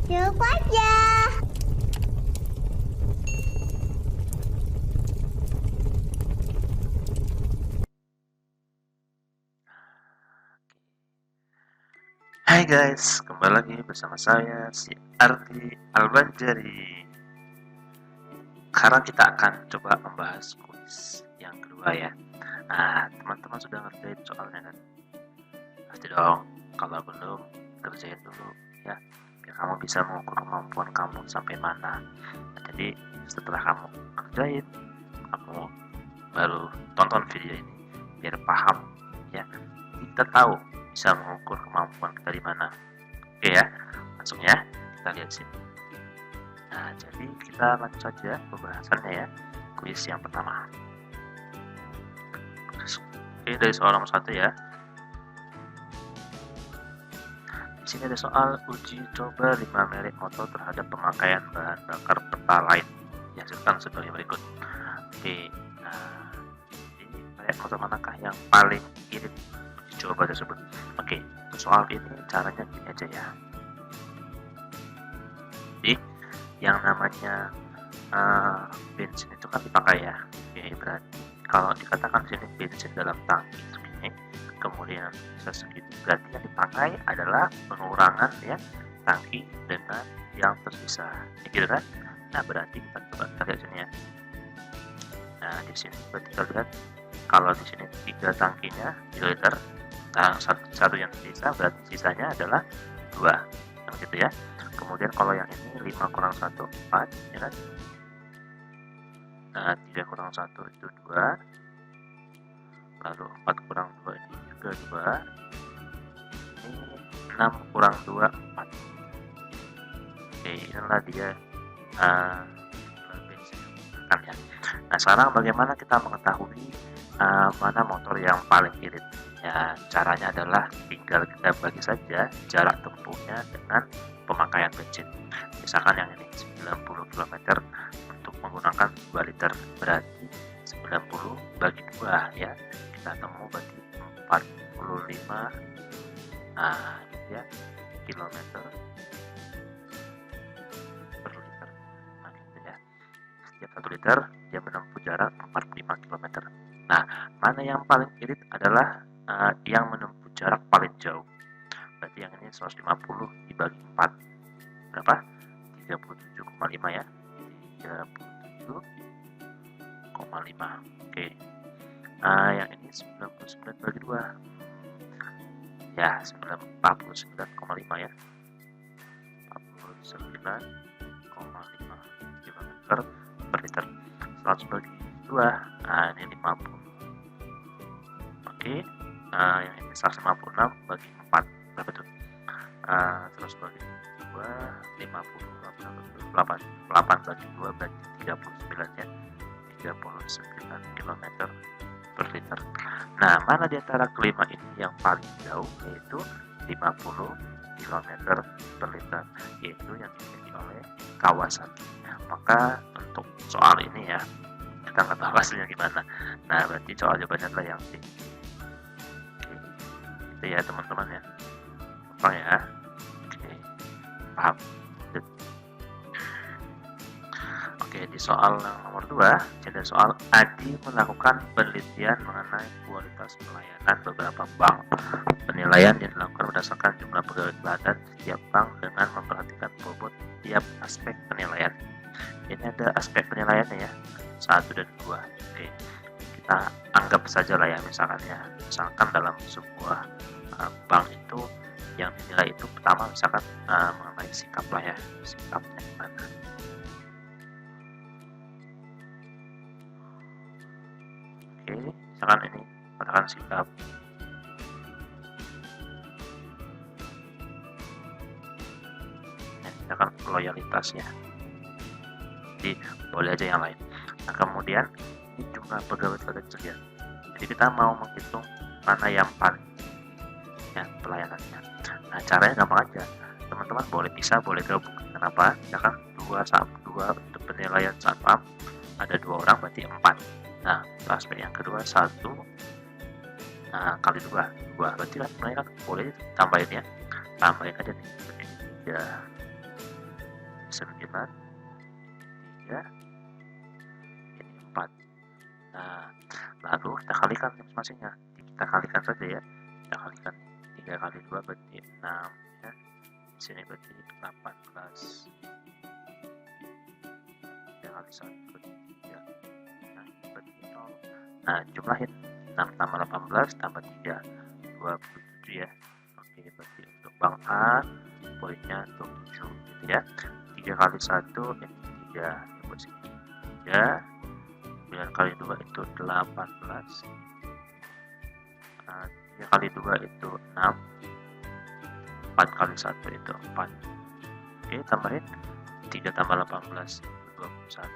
Cukup aja. Hai guys, kembali lagi bersama saya si Ardi Albanjari. Sekarang kita akan coba membahas kuis yang kedua ya. Nah, teman-teman sudah ngerjain soalnya kan? Pasti dong. Kalau belum, kerjain dulu ya. Biar kamu bisa mengukur kemampuan kamu sampai mana. Jadi setelah kamu kerjain, kamu baru tonton video ini biar paham ya. Kita tahu bisa mengukur kemampuan kita di mana. Oke ya, langsung ya kita lihat sini. Nah, jadi kita lanjut saja pembahasannya ya. Kuis yang pertama. Oke, dari soal nomor 1 ya. Di sini ada soal uji coba 5 merek motor terhadap pemakaian bahan bakar Pertalite. Dihasilkan sebagai berikut. Oke, nah ini merek motor manakah yang paling irit uji coba tersebut? Oke, untuk soal ini caranya gini aja ya. Jadi yang namanya bensin itu kan dipakai ya. Oke, berarti kalau dikatakan di sini bensin dalam tangki segini, kemudian bisa segitu, berarti yang dipakai adalah pengurangan ya tangki dengan yang tersisa, gitu kan? Nah, berarti kita coba lihat sini ya. Nah, di sini berarti kita lihat kalau di sini 3 tangkinya 3 liter, nah satu yang tersisa berarti sisanya adalah 2, kan gitu ya. Kemudian kalau yang ini 5 kurang 1 4 ya kan. Nah, 3 kurang 1 itu 2. Lalu 4 kurang 2 ini juga 2. Ini 6 kurang 2 4. Oke, inilah dia bensin kan ya. Nah, sekarang bagaimana kita mengetahui mana motor yang paling irit? Ya, caranya adalah tinggal kita bagi saja jarak tempuhnya dengan pemakaian bensin. Misalkan yang ini 90 km untuk menggunakan 2 liter, berarti 90 bagi 2 ya. Kita temu berarti 45 ya kilometer per liter. Nah, gitu ya. Setiap 1 liter dia menempuh jarak 45 km. Nah, mana yang paling irit adalah yang menempuh jarak paling jauh. Berarti yang ini 150 dibagi 4 berapa? 37,5 ya. 37,5. Oke. Yang ini 99 bagi 2. Ya, 49,5 ya. 49,5 km per liter. 100 bagi 2. Nah, ini 50. Oke. Yang ini 156 bagi 4 berapa tuh? 100 bagi 2 50 8 bagi 2 berarti 39 ya. 39 km per liter. Nah, mana di antara kelima ini yang paling jauh, yaitu 50 km per liter, yaitu yang dimiliki oleh Kawasaki. Maka untuk soal ini ya, kita nggak tahu hasilnya gimana. Nah, berarti soal jawabannya adalah yang C. Itu ya teman-teman ya, gampang ya. Oke, paham. Oke, di soal nomor 2, ada soal Adi melakukan penelitian mengenai kualitas pelayanan beberapa bank. Penilaian yang dilakukan berdasarkan jumlah pegawai teladan setiap bank dengan memperhatikan bobot tiap aspek penilaian. Ini ada aspek penilaiannya ya, 1 dan 2. Oke, kita anggap saja lah ya, misalkan dalam sebuah bank itu yang dinilai itu pertama misalkan mengenai sikap lah ya, sikapnya gimana. Oke, misalkan ini katakan sikap misalkan loyalitas ya, jadi boleh aja yang lain. Nah, kemudian ini jumlah pegawai teladan kerja, jadi kita mau menghitung mana yang paling ya pelayanannya. Nah, caranya gampang aja, teman-teman boleh bisa, boleh gabung. Kenapa? Misalkan 2 untuk penilaian satpam ada 2 orang berarti 4. Nah, aspek yang kedua 1 kali 2 berarti kan sebenarnya kan boleh tambahin ya, tambahin aja nih 3 9, 3, ini 4. Nah, lalu kita kalikan masing-masingnya. Kita kalikan saja ya. Kita kalikan 3 kali 2 berarti 6 ya. Di sini berarti 18. 3 kali 1 berarti 3. Nah, berarti 0. Nah, jumlahin 6 tambah 18 tambah 3, 27 ya. Oke, berarti untuk Bang A poinnya 27 gitu ya. 3 kali 1 ini 3 ya, buat sini 3. 9 kali 2 itu 18. 3 kali 2 itu 6. 4 kali 1 itu 4. Oke, tambahin 3 tambah 18 21.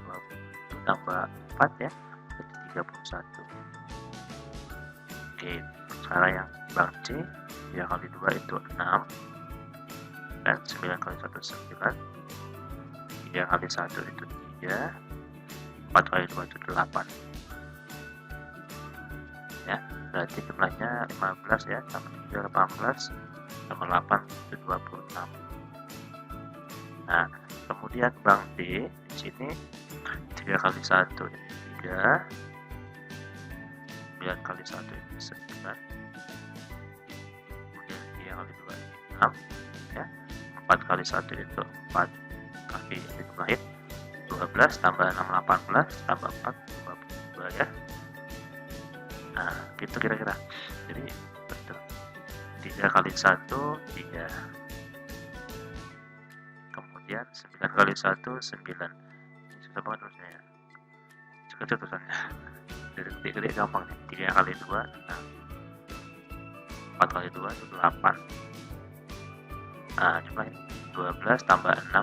20 tambah 4 ya, jadi 31. Oke, sekarang yang Bang C, 3 kali 2 itu 6. Dan 9 kali 1 9. 3 kali 1 itu 3. 4 kali 2 itu 8 ya, berarti jumlahnya 15 ya, tambah 3 18 tambah 8 itu 26. Nah, kemudian Bang D di sini 3 kali 1 ini 3, 9 kali 1 ini 9, kemudian 3 kali 2 ini 6 ya, 4 kali 1 itu 4, kaki dijumlahin 12 tambah 6 18 tambah 4 22 ya. Nah, gitu kira-kira. Jadi betul 3 kali 1 3, kemudian 9 kali 1 9. Ini susah banget tulisnya ya, kecil tulisannya. Dari gede gampang nih. 3 kali 2 6, 4 kali 2 itu 8. Nah, coba 12 tambah 6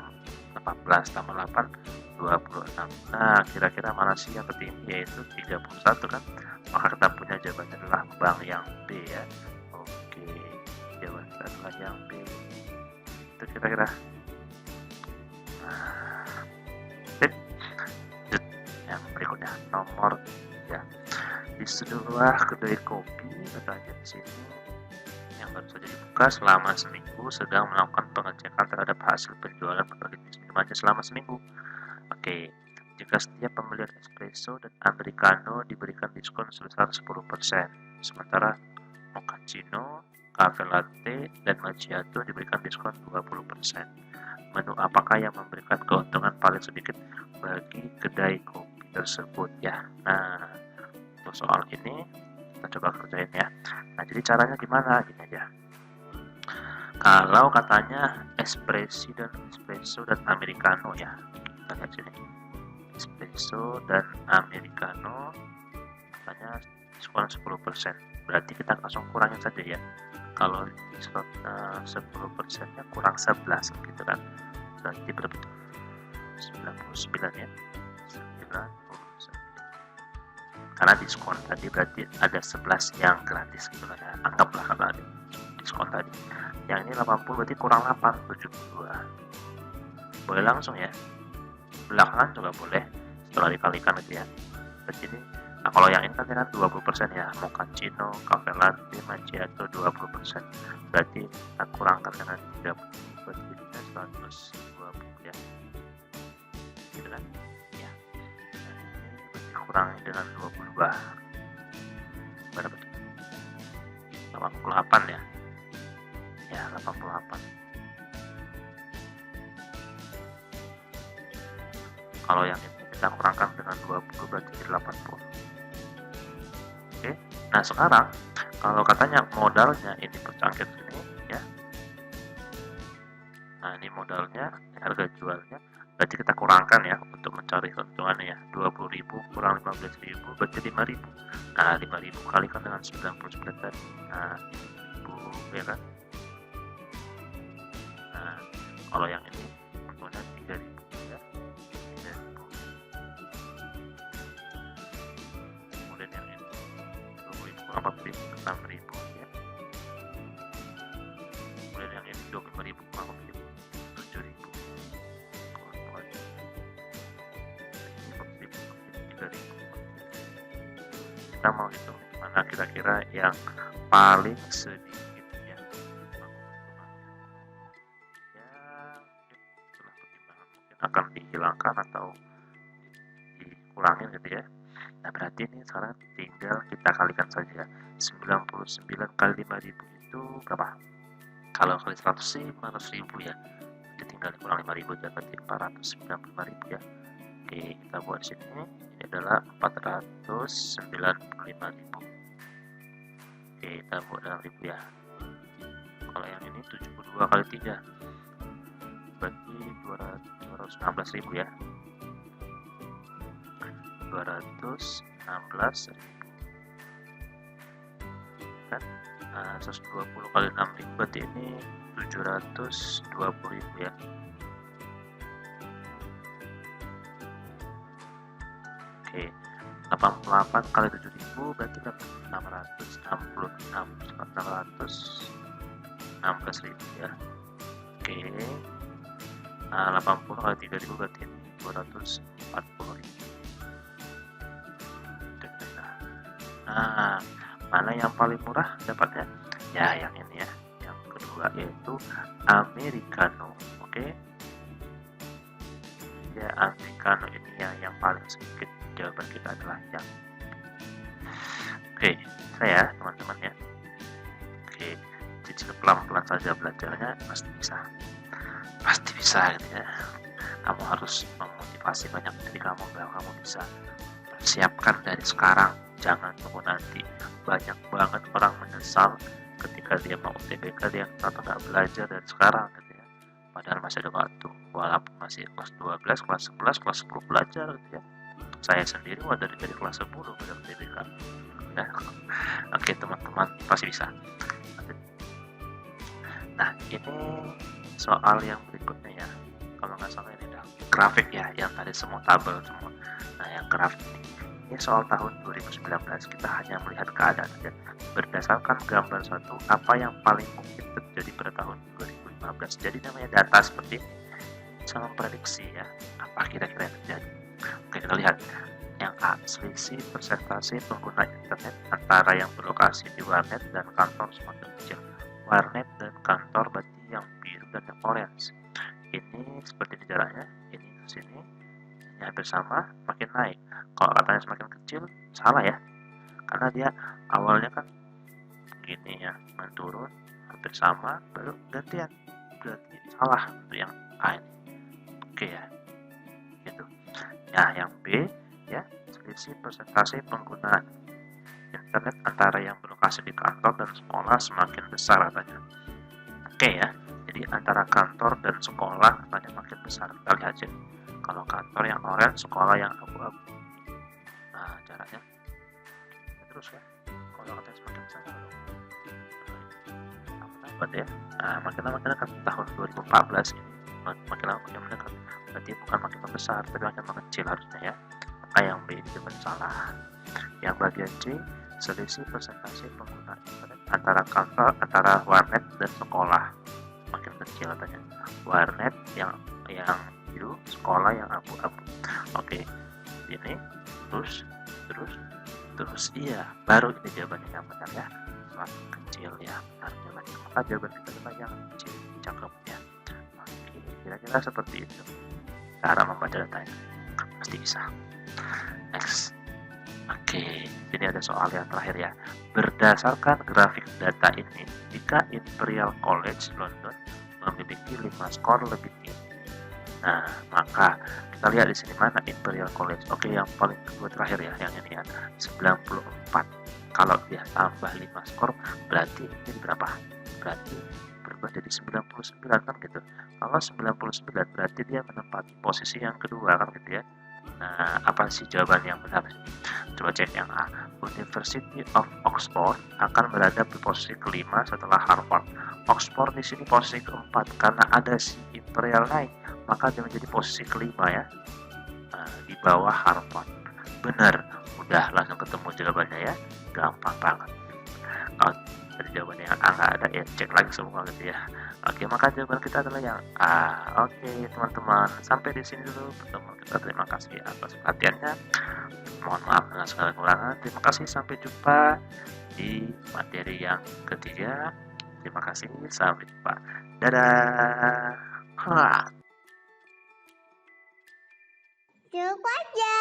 18 tambah 8 26. Nah, kira-kira mana sih yang tertinggi, yaitu 31 kan? Maka kita punya jawabannya adalah Bang yang B ya. Oke, jawaban kita adalah yang B. Itu kira-kira. Yang berikutnya nomor 3. Di sebuah kedai kopi katanya di sini yang baru saja dibuka selama seminggu sedang melakukan pengecekan terhadap hasil penjualan berbagai jenis minumannya selama seminggu. Oke, jika setiap pembelian espresso dan americano diberikan diskon sebesar 10%, sementara mochaccino, cafe latte, dan macchiato diberikan diskon 20%. Menu apakah yang memberikan keuntungan paling sedikit bagi kedai kopi tersebut ya? Nah, untuk soal ini kita coba kerjain ya. Nah, jadi caranya gimana? Gini aja. Kalau katanya espresso dan americano ya, kita lihat sini. Espresso dan americano katanya diskon 10%. Berarti kita langsung kurangin saja ya. Kalau diskon 10%-nya kurang 11 gitu kan. Berarti berapa? 99 ya. 99. Karena diskon tadi berarti ada 11 yang gratis gitu kan ya. Anggaplah kalau ada diskon tadi. Yang ini 80 berarti kurang 8, 72. Boleh langsung ya. Belakangan juga boleh setelah dikalikan gitu ya. Berarti ini, nah kalau yang ini kan 20% ya, mochaccino, cafe latte, macchiato 20%. Berarti kita kurangkan dengan 30, berarti 120 ya. Gitu kan? Ya. Dan ini berarti kurangi dengan 22. Berapa tuh? 88 ya. Ya, 88. Kalau yang ini kita kurangkan dengan 20 berarti 80. Oke. Nah, sekarang kalau katanya modalnya ini bercangkir sini ya. Nah, ini modalnya, harga jualnya berarti kita kurangkan ya untuk mencari keuntungannya ya. 20.000 kurang 15.000 berarti 5.000. Nah, 5.000 kalikan dengan 99 tadi. Nah, 1.000 ya kan. Nah, kalau yang ini untungnya 3.000 ya. 3.000. Kemudian yang ini 20.000 kurang 4.000 6.000 ya. Kemudian yang ini 25.000 kurang 4.000 7.000. Kita mau hitung mana kira-kira yang paling sedikit ya. Ya, setelah akan dihilangkan atau dikurangin gitu ya. Nah, berarti ini sekarang tinggal kita kalikan saja. 99 kali 5.000 itu berapa? Kalau kali 100 sih 500.000 ya. Jadi tinggal dikurang 5.000 aja, berarti 495.000 ya. Oke, kita buat sini. Ini adalah 495.000. Oke, kita buat dalam ribu ya. Kalau yang ini 72 kali 3, berarti 216.000 ya. 216.000 kan. 120 kali 6.000 berarti ini 720.000 ya. Oke, 88 kali 7.000 berarti dapat 616.000 ya. Oke, 80 kali 3.000 berarti ini 240.000. Nah, mana yang paling murah dapatnya? Ya, yang ini ya. Yang kedua yaitu Americano. Oke. Ya, Americano ini yang paling sedikit. Jawaban kita adalah yang. Oke, saya teman-teman ya. Oke, cicil pelan-pelan saja belajarnya, pasti bisa. Pasti bisa gitu ya. Kamu harus memotivasi banyak diri kamu bahwa kamu bisa. Persiapkan dari sekarang. Jangan tunggu nanti. Banyak banget orang menyesal ketika dia mau UTBK, dia kenapa nggak belajar dari sekarang gitu ya. Padahal masih ada waktu, walaupun masih kelas 12, kelas 11, kelas 10 belajar gitu ya. Saya sendiri dari kelas 10 udah UTBK. Nah, oke teman-teman, pasti bisa. Nah, ini soal yang berikutnya ya. Kalau nggak salah ini udah grafik ya, yang tadi semua tabel semua. Nah, yang grafik ini soal tahun 2019, kita hanya melihat keadaan saja. Berdasarkan gambar satu, apa yang paling mungkin terjadi pada tahun 2015. Jadi namanya data seperti ini bisa memprediksi ya, apa kira-kira yang terjadi. Oke, kita lihat. Yang A, selisih persentase pengguna internet antara yang berlokasi di warnet dan kantor semakin kecil. Warnet dan kantor berarti yang biru dan yang orange. Ini seperti di jaraknya, ini ke sini, ini hampir sama, makin naik. Kalau katanya semakin kecil, salah ya, karena dia awalnya kan begini ya, menurun, hampir sama, baru gantian, berarti salah untuk yang A ini. Oke ya, gitu. Nah, yang B ya, selisih persentase pengguna internet antara yang berlokasi di kantor dan sekolah semakin besar katanya. Oke ya, jadi antara kantor dan sekolah katanya makin besar. Kita lihat aja. Kalau kantor yang orange, sekolah yang abu-abu. Nah, jaraknya terus ya. Kalau katanya semakin besar, tambah ya. Nah, makin lama makin dekat tahun 2014 ini. Makin lama makin mendekat. Berarti bukan makin membesar, tapi makin mengecil harusnya ya. Maka yang B itu salah. Yang bagian C, selisih persentase pengguna internet antara warnet dan sekolah makin kecil katanya. Warnet yang biru, sekolah yang abu-abu. Oke, ini terus iya, baru ini jawabannya yang benar ya, semakin kecil ya, benar jawabannya. Maka jawaban kita adalah yang kecil, cakep ya. Oke, kira-kira seperti itu cara membaca datanya, pasti bisa. Next. Oke, jadi ada soal yang terakhir ya. Berdasarkan grafik data ini, jika Imperial College London memiliki 5 skor lebih tinggi, nah maka kita lihat di sini mana Imperial College. Oke, yang paling kedua terakhir ya, yang ini ya, 94. Kalau dia tambah 5 skor, berarti ini berapa? Berarti berubah jadi 99 kan gitu. Kalau 99 berarti dia menempati posisi yang kedua kan gitu ya. Nah, apa sih jawaban yang benar? Coba cek yang A. University of Oxford akan berada di posisi kelima setelah Harvard. Oxford di sini posisi keempat karena ada si Imperial naik, maka dia menjadi posisi kelima ya. Nah, di bawah Harvard. Benar, udah langsung ketemu jawabannya ya. Gampang banget. Kalau dari jawabannya yang A nggak ada ya cek lagi semua gitu ya. Oke, maka jawaban kita adalah yang A. Oke, teman-teman, sampai di sini dulu pertemuan kita. Terima kasih atas perhatiannya. Mohon maaf dengan segala kekurangan. Terima kasih, sampai jumpa di materi yang ketiga. Terima kasih, sampai jumpa. Dadah. Langsung aja.